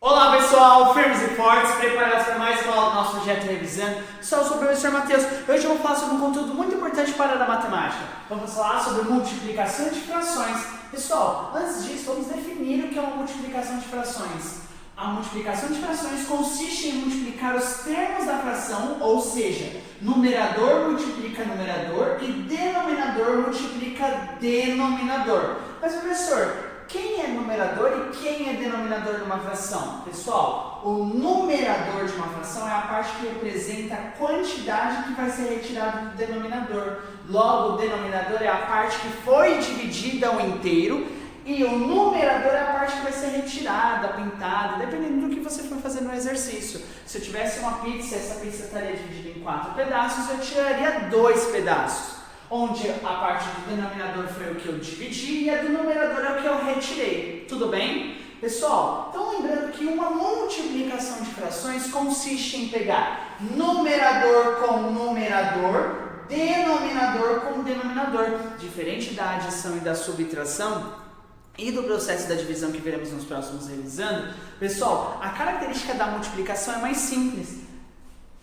Olá pessoal, firmes e fortes, preparados para mais uma aula do nosso projeto Revisando. Sou o professor Matheus. Hoje eu vou falar sobre um conteúdo muito importante para a área da matemática. Vamos falar sobre multiplicação de frações. Pessoal, antes disso vamos definir o que é uma multiplicação de frações. A multiplicação de frações consiste em multiplicar os termos da fração, ou seja, numerador multiplica numerador e denominador multiplica denominador. Mas professor, quem é numerador e quem é denominador de uma fração? Pessoal, o numerador de uma fração é a parte que representa a quantidade que vai ser retirada do denominador. Logo, o denominador é a parte que foi dividida ao inteiro e o numerador é a parte que vai ser retirada, pintada, dependendo do que você for fazer no exercício. Se eu tivesse uma pizza, essa pizza estaria dividida em 4 pedaços, eu tiraria 2 pedaços. Onde a parte do denominador foi o que eu dividi e a do numerador é o que eu retirei. Tudo bem? Pessoal, então lembrando que uma multiplicação de frações consiste em pegar numerador com numerador, denominador com denominador. Diferente da adição e da subtração e do processo da divisão que veremos nos próximos revisando, pessoal, a característica da multiplicação é mais simples.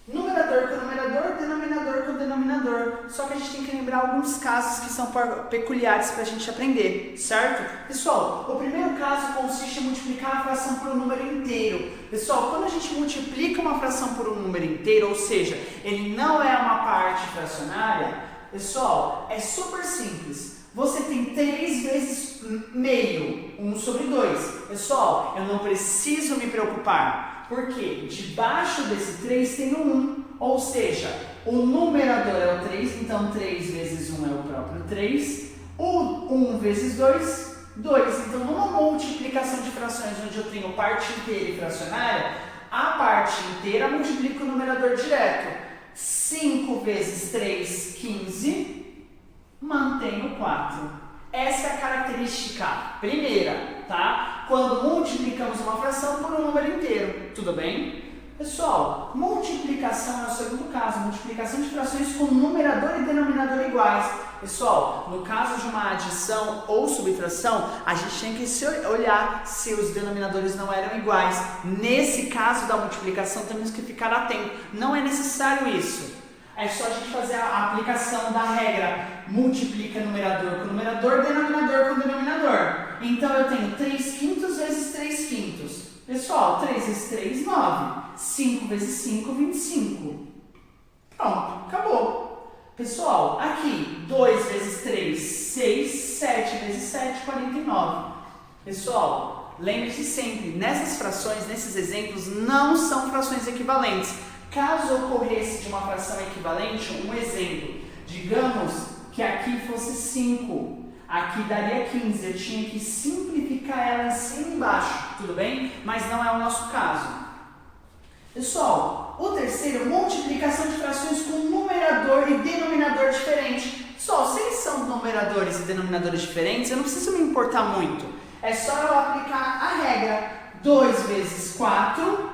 Numerador com numerador, denominador com denominador. Só que a gente tem que lembrar alguns casos que são peculiares para a gente aprender, certo? Pessoal, o primeiro caso consiste em multiplicar a fração por um número inteiro. Pessoal, quando a gente multiplica uma fração por um número inteiro, ou seja, ele não é uma parte fracionária, pessoal, é super simples. Você tem 3 vezes meio, 1 sobre 2. Pessoal, eu não preciso me preocupar. Porque debaixo desse 3 tem o 1, ou seja, o numerador é o 3, então 3 vezes 1 é o próprio 3, o 1 vezes 2, 2. Então, numa multiplicação de frações onde eu tenho parte inteira e fracionária, a parte inteira multiplica o numerador direto. 5 vezes 3, 15, mantenho 4. Essa é a característica primeira, tá? Quando multiplicamos uma fração por um número inteiro, tudo bem? Pessoal, multiplicação é o segundo caso, multiplicação de frações com numerador e denominador iguais. Pessoal, no caso de uma adição ou subtração, a gente tem que olhar se os denominadores não eram iguais. Nesse caso da multiplicação, temos que ficar atento. Não é necessário isso. É só a gente fazer a aplicação da regra. Multiplica numerador com numerador, denominador com denominador. Então, eu tenho 3 quintos vezes 3 quintos. Pessoal, 3 vezes 3, 9. 5 vezes 5, 25. Pronto, acabou. Pessoal, aqui, 2 vezes 3, 6. 7 vezes 7, 49. Pessoal, lembre-se sempre, nessas frações, nesses exemplos, não são frações equivalentes. Caso ocorresse de uma fração equivalente, um exemplo, digamos que aqui fosse 5, aqui daria 15, eu tinha que simplificar ela em cima e embaixo, tudo bem? Mas não é o nosso caso. Pessoal, o terceiro, multiplicação de frações com numerador e denominador diferente. Pessoal, se eles são numeradores e denominadores diferentes, eu não preciso me importar muito. É só eu aplicar a regra. 2 vezes 4,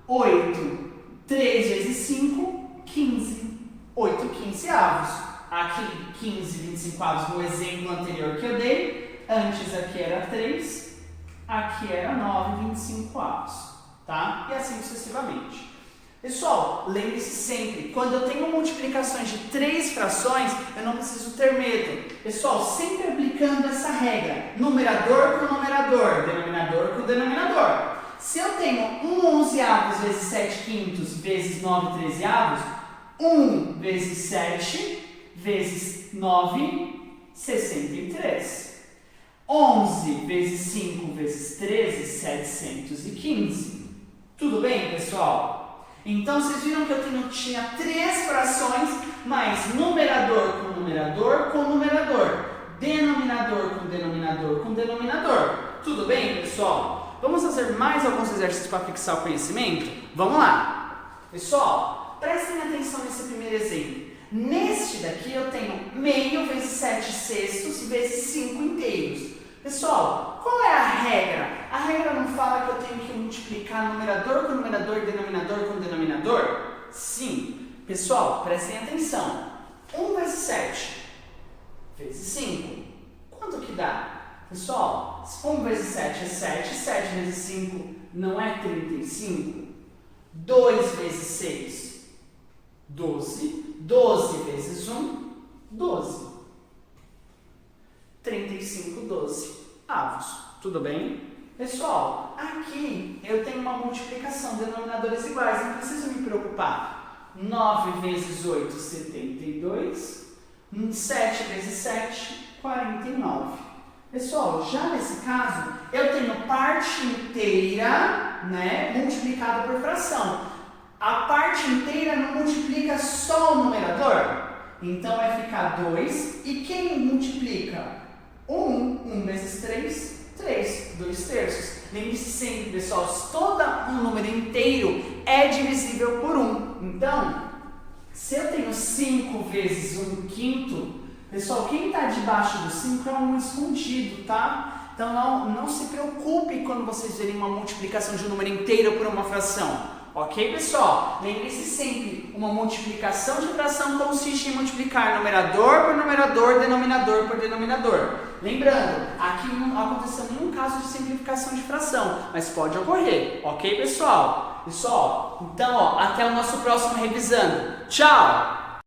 8. 3 vezes 5, 15. 8 quinzeavos. Aqui, 15 25avos no exemplo anterior que eu dei. Antes aqui era 3, aqui era 9 25avos. Tá? E assim sucessivamente. Pessoal, lembre-se sempre, quando eu tenho multiplicações de 3 frações, eu não preciso ter medo. Pessoal, sempre aplicando essa regra. Numerador com numerador, denominador com denominador. Se eu tenho 1 onzeavos vezes 7 quintos vezes 9 trezeavos, 1 vezes 7 vezes 9, 63. 11 vezes 5 vezes 13, 715. Tudo bem, pessoal? Então, vocês viram que eu tinha 3 frações, mas numerador com numerador com numerador, denominador com denominador com denominador. Tudo bem, pessoal? Vamos fazer mais alguns exercícios para fixar o conhecimento? Vamos lá! Pessoal, prestem atenção nesse primeiro exemplo. Neste daqui eu tenho meio vezes 7 sextos vezes 5 inteiros. Pessoal, qual é a regra? A regra não fala que eu tenho que multiplicar numerador com numerador, denominador com denominador? Sim. Pessoal, prestem atenção. 1 vezes 7 vezes 5. Quanto que dá? Pessoal, 1 vezes 7 é 7, 7 vezes 5 não é 35? 2 vezes 6, 12. 12 vezes 1, 12. 35, 12 avos. Tudo bem? Pessoal, aqui eu tenho uma multiplicação, denominadores iguais, não preciso me preocupar. 9 vezes 8, 72. 7 vezes 7, 49. Pessoal, já nesse caso, eu tenho parte inteira, né, multiplicada por fração. A parte inteira não multiplica só o numerador? Então vai ficar 2. E quem multiplica? 1 vezes 3, 3, 2 terços. Lembre-se sempre, pessoal, se todo um número inteiro é divisível por 1. Então, se eu tenho 5 vezes 1 quinto, pessoal, quem está debaixo do 5 é um escondido, tá? Então não se preocupe quando vocês verem uma multiplicação de um número inteiro por uma fração. Ok, pessoal? Lembre-se sempre, uma multiplicação de fração consiste em multiplicar numerador por numerador, denominador por denominador. Lembrando, aqui não aconteceu nenhum caso de simplificação de fração, mas pode ocorrer. Ok, pessoal? Pessoal, então, até o nosso próximo revisando. Tchau!